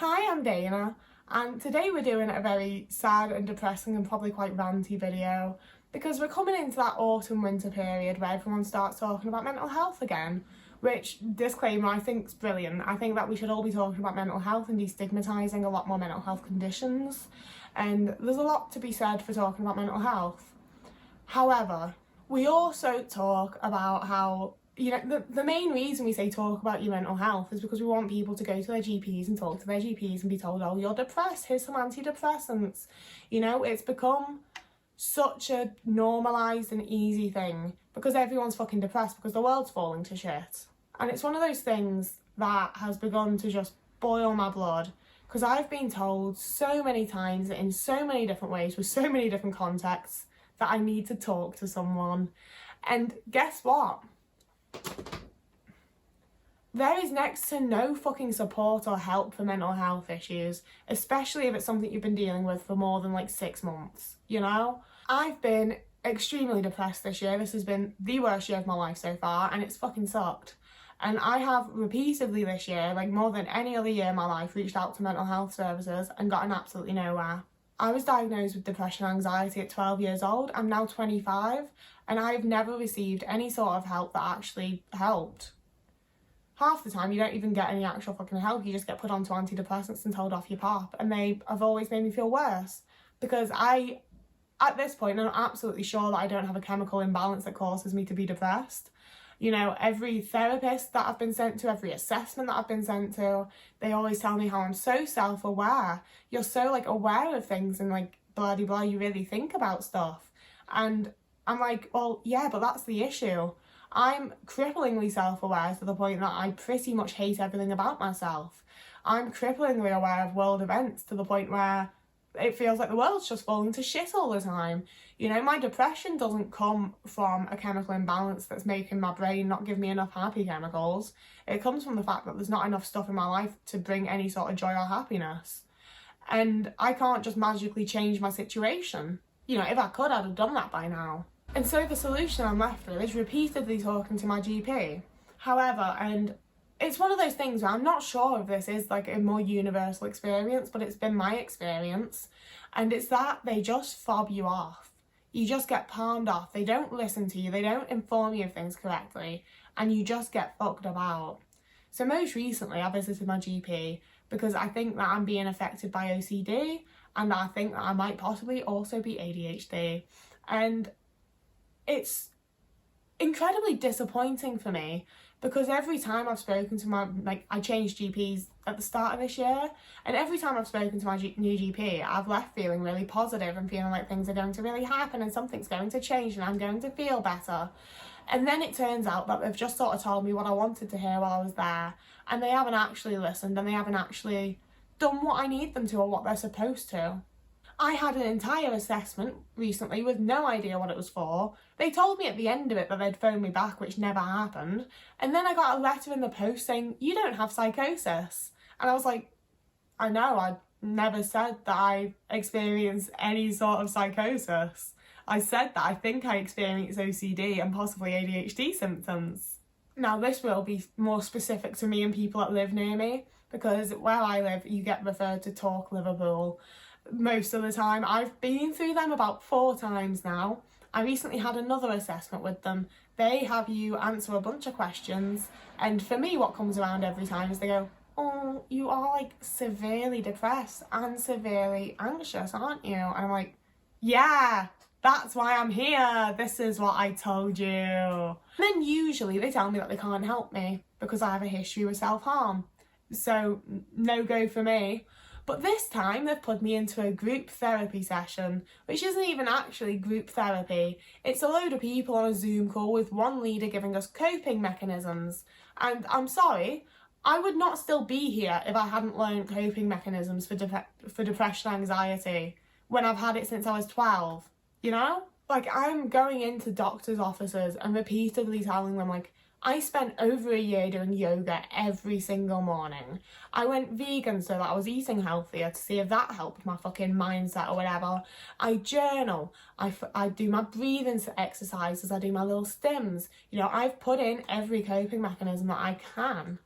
Hi, I'm Dana, and today we're doing a very sad and depressing and probably quite ranty video because we're coming into that autumn-winter period where everyone starts talking about mental health again, which, disclaimer, I think is brilliant. I think that we should all be talking about mental health and destigmatising a lot more mental health conditions, and there's a lot to be said for talking about mental health. However, we also talk about how the main reason we say talk about your mental health is because we want people to go to their GPs and talk to their GPs and be told, oh, you're depressed, here's some antidepressants. It's become such a normalised and easy thing because everyone's fucking depressed because the world's falling to shit. And it's one of those things that has begun to just boil my blood because I've been told so many times in so many different ways with so many different contexts that I need to talk to someone. And guess what? There is next to no fucking support or help for mental health issues, especially if it's something you've been dealing with for more than 6 months, I've been extremely depressed this year. This has been the worst year of my life so far, and it's fucking sucked. And I have repeatedly this year, more than any other year in my life, reached out to mental health services and gotten absolutely nowhere. I was diagnosed with depression and anxiety at 12 years old. I'm now 25, and I've never received any sort of help that actually helped. Half the time, you don't even get any actual fucking help. You just get put onto antidepressants and told off your pop, and they have always made me feel worse because at this point, I'm absolutely sure that I don't have a chemical imbalance that causes me to be depressed. Every therapist that I've been sent to, every assessment that I've been sent to, they always tell me how I'm so self-aware. You're so aware of things and blah de blah, you really think about stuff. And I'm like, well, yeah, but that's the issue. I'm cripplingly self-aware to the point that I pretty much hate everything about myself. I'm cripplingly aware of world events to the point where it feels like the world's just falling to shit all the time. My depression doesn't come from a chemical imbalance that's making my brain not give me enough happy chemicals. It comes from the fact that there's not enough stuff in my life to bring any sort of joy or happiness. And I can't just magically change my situation. If I could, I'd have done that by now. And so the solution I'm left with is repeatedly talking to my GP. However, and it's one of those things where I'm not sure if this is a more universal experience, but it's been my experience. And it's that they just fob you off. You just get palmed off. They don't listen to you. They don't inform you of things correctly. And you just get fucked about. So most recently, I visited my GP because I think that I'm being affected by OCD. And I think that I might possibly also be ADHD. And it's incredibly disappointing for me because every time I've spoken to I changed GPs at the start of this year, and every time I've spoken to my new GP, I've left feeling really positive and feeling like things are going to really happen and something's going to change and I'm going to feel better. And then it turns out that they've just sort of told me what I wanted to hear while I was there, and they haven't actually listened and they haven't actually done what I need them to or what they're supposed to. I had an entire assessment recently with no idea what it was for. They told me at the end of it that they'd phone me back, which never happened. And then I got a letter in the post saying, you don't have psychosis. And I was like, I know, I never said that I experienced any sort of psychosis. I said that I think I experienced OCD and possibly ADHD symptoms. Now, this will be more specific to me and people that live near me, because where I live, you get referred to Talk Liverpool most of the time. I've been through them about 4 times now. I recently had another assessment with them. They have you answer a bunch of questions, and for me what comes around every time is they go, oh, you are severely depressed and severely anxious, aren't you? And I'm like, yeah, that's why I'm here. This is what I told you. And then usually they tell me that they can't help me because I have a history with self-harm. So no go for me. But this time they've put me into a group therapy session, which isn't even actually group therapy. It's a load of people on a Zoom call with one leader giving us coping mechanisms. And I'm sorry, I would not still be here if I hadn't learned coping mechanisms for depression and anxiety when I've had it since I was 12, I'm going into doctors' offices and repeatedly telling them, I spent over a year doing yoga every single morning. I went vegan so that I was eating healthier to see if that helped my fucking mindset or whatever. I journal. I do my breathing exercises. I do my little stims. I've put in every coping mechanism that I can.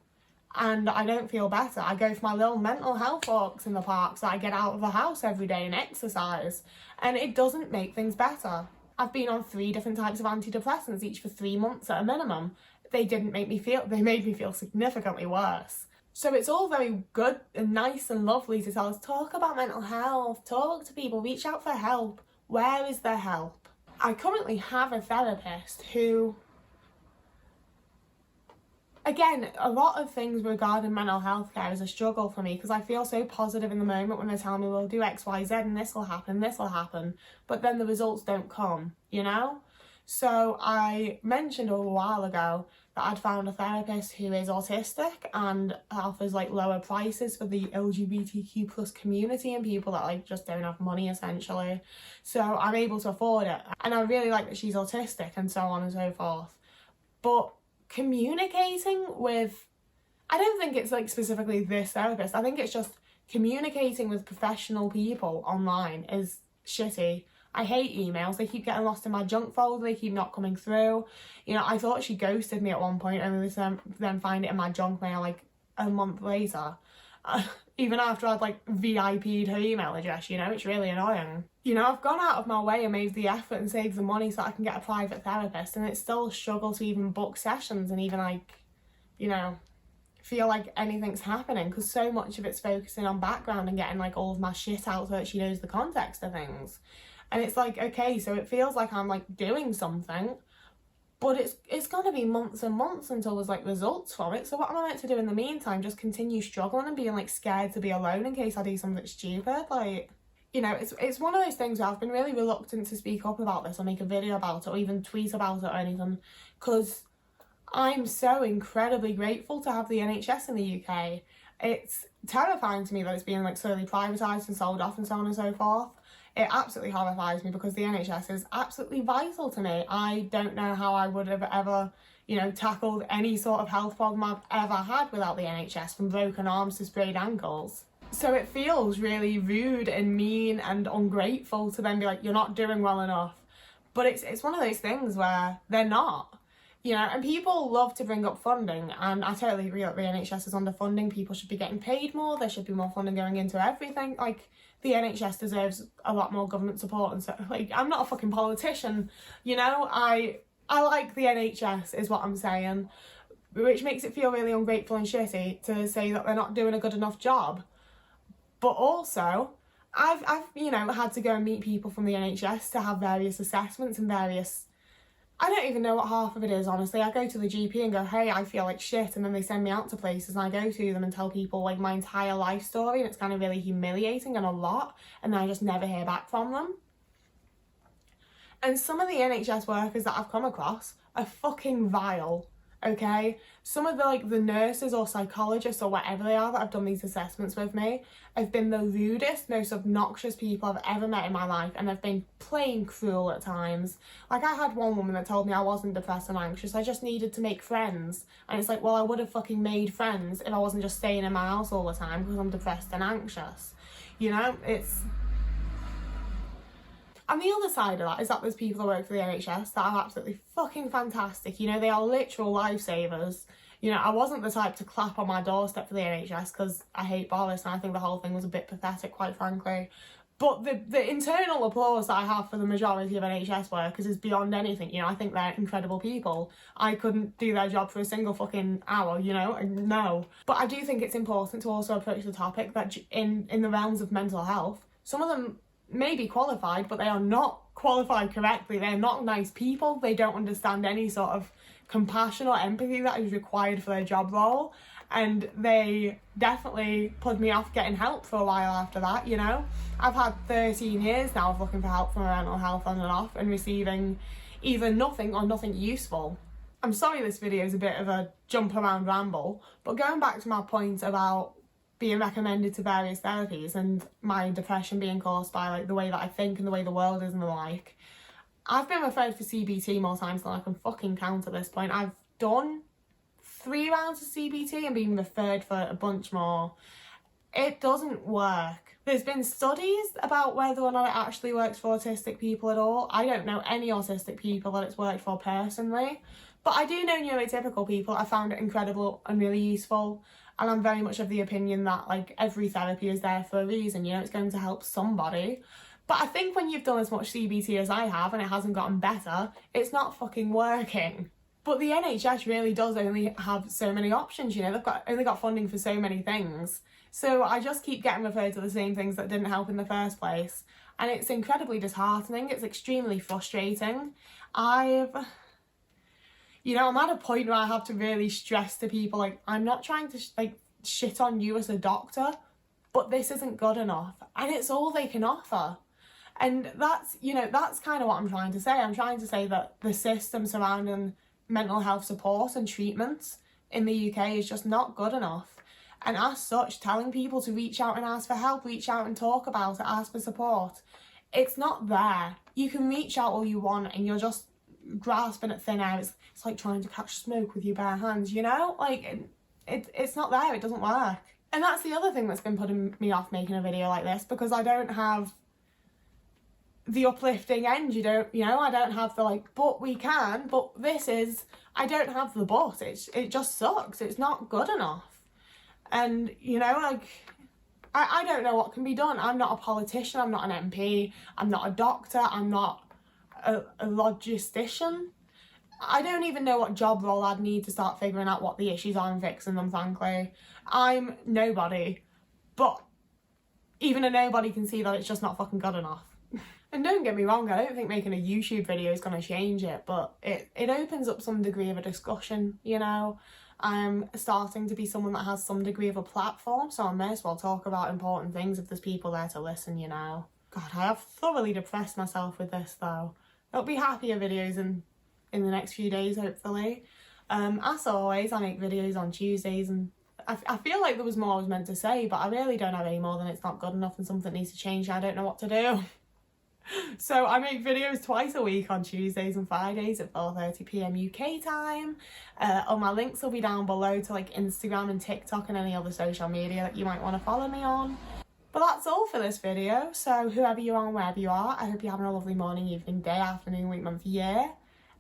and I don't feel better. I go for my little mental health walks in the park, so I get out of the house every day and exercise, and it doesn't make things better. I've been on 3 different types of antidepressants, each for 3 months at a minimum. They made me feel significantly worse. So it's all very good and nice and lovely to tell us, talk about mental health, talk to people, reach out for help. Where is their help? I currently have a therapist who, again, a lot of things regarding mental health care is a struggle for me because I feel so positive in the moment when they're telling me, well, do X, Y, Z and this will happen, but then the results don't come, you know? So I mentioned a while ago that I'd found a therapist who is autistic and offers like lower prices for the LGBTQ plus community and people that like just don't have money essentially. So I'm able to afford it. And I really like that she's autistic and so on and so forth. But communicating with, I don't think it's like specifically this therapist, I think it's just communicating with professional people online is shitty. I hate emails, they keep getting lost in my junk folder, they keep not coming through. You know, I thought she ghosted me at one point and then find it in my junk mail like a month later. Even after I'd like VIP'd her email address, you know, it's really annoying. You know, I've gone out of my way and made the effort and saved the money so I can get a private therapist, and it's still a struggle to even book sessions and even like, you know, feel like anything's happening because so much of it's focusing on background and getting like all of my shit out so that she knows the context of things. And it's like, okay, so it feels like I'm like doing something, but it's gonna be months and months until there's like results from it. So what am I meant to do in the meantime? Just continue struggling and being like scared to be alone in case I do something stupid? Like, you know, it's one of those things where I've been really reluctant to speak up about this or make a video about it or even tweet about it or anything, because I'm so incredibly grateful to have the NHS in the UK. It's terrifying to me that it's being like slowly privatised and sold off and so on and so forth. It absolutely horrifies me because the NHS is absolutely vital to me. I don't know how I would have ever, you know, tackled any sort of health problem I've ever had without the NHS, from broken arms to sprayed ankles. So it feels really rude and mean and ungrateful to then be like, you're not doing well enough. But it's one of those things where they're not. You know, and people love to bring up funding, and I totally agree that the NHS is underfunding. People should be getting paid more, there should be more funding going into everything. Like, the NHS deserves a lot more government support and so, like, I'm not a fucking politician, you know? I like the NHS is what I'm saying, which makes it feel really ungrateful and shitty to say that they're not doing a good enough job. But also, I've you know, had to go and meet people from the NHS to have various assessments and various, I don't even know what half of it is, honestly. I go to the GP and go, hey, I feel like shit, and then they send me out to places and I go to them and tell people like my entire life story, and it's kind of really humiliating and a lot, and then I just never hear back from them. And some of the NHS workers that I've come across are fucking vile, okay? Some of the nurses or psychologists or whatever they are that have done these assessments with me have been the rudest, most obnoxious people I've ever met in my life, and they've been plain cruel at times. Like, I had one woman that told me I wasn't depressed and anxious, I just needed to make friends. And it's like, well, I would have fucking made friends if I wasn't just staying in my house all the time because I'm depressed and anxious. You know, it's... And the other side of that is that there's people that work for the NHS that are absolutely fucking fantastic. You know, they are literal lifesavers. You know, I wasn't the type to clap on my doorstep for the NHS because I hate Boris and I think the whole thing was a bit pathetic, quite frankly. But the internal applause that I have for the majority of NHS workers is beyond anything. You know, I think they're incredible people. I couldn't do their job for a single fucking hour, you know, no. But I do think it's important to also approach the topic that in the realms of mental health, some of them may be qualified, but they are not qualified correctly. They're not nice people. They don't understand any sort of compassion or empathy that is required for their job role, and they definitely put me off getting help for a while after that. You know, I've had 13 years now of looking for help for my mental health on and off and receiving either nothing or nothing useful. I'm sorry this video is a bit of a jump around ramble, but going back to my point about being recommended to various therapies and my depression being caused by like the way that I think and the way the world is and the like, I've been referred for CBT more times than I can fucking count at this point. I've done 3 rounds of CBT and been referred for a bunch more. It doesn't work. There's been studies about whether or not it actually works for autistic people at all. I don't know any autistic people that it's worked for personally, but I do know neurotypical people. I found it incredible and really useful. And I'm very much of the opinion that like every therapy is there for a reason, you know, it's going to help somebody. But I think when you've done as much CBT as I have and it hasn't gotten better, it's not fucking working. But the NHS really does only have so many options, you know, they've only got funding for so many things. So I just keep getting referred to the same things that didn't help in the first place. And it's incredibly disheartening, it's extremely frustrating. You know, I'm at a point where I have to really stress to people, like, I'm not trying to like shit on you as a doctor, but this isn't good enough. And it's all they can offer. And that's, you know, that's kind of what I'm trying to say. I'm trying to say that the system surrounding mental health support and treatments in the UK is just not good enough. And as such, telling people to reach out and ask for help, reach out and talk about it, ask for support, it's not there. You can reach out all you want and you're just grasping at thin air. It's like trying to catch smoke with your bare hands, you know? Like, it's not there, it doesn't work. And that's the other thing that's been putting me off making a video like this, because I don't have the uplifting end, you know, I don't have the like, but we can, but this is, I don't have the but, it just sucks, it's not good enough. And, you know, like, I don't know what can be done. I'm not a politician, I'm not an MP, I'm not a doctor, I'm not a logistician. I don't even know what job role I'd need to start figuring out what the issues are and fixing them, frankly. I'm nobody, but even a nobody can see that it's just not fucking good enough. And don't get me wrong, I don't think making a YouTube video is going to change it, but it opens up some degree of a discussion, you know. I'm starting to be someone that has some degree of a platform, so I may as well talk about important things if there's people there to listen, you know. God, I have thoroughly depressed myself with this though. There'll be happier videos in the next few days, hopefully. As always, I make videos on Tuesdays, and I feel like there was more I was meant to say, but I really don't have any more than it's not good enough and something needs to change and I don't know what to do. So I make videos twice a week on Tuesdays and Fridays at 4:30 p.m. UK time. All my links will be down below to like Instagram and TikTok and any other social media that you might want to follow me on. But that's all for this video. So whoever you are and wherever you are, I hope you're having a lovely morning, evening, day, afternoon, week, month, year.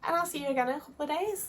And I'll see you again in a couple of days.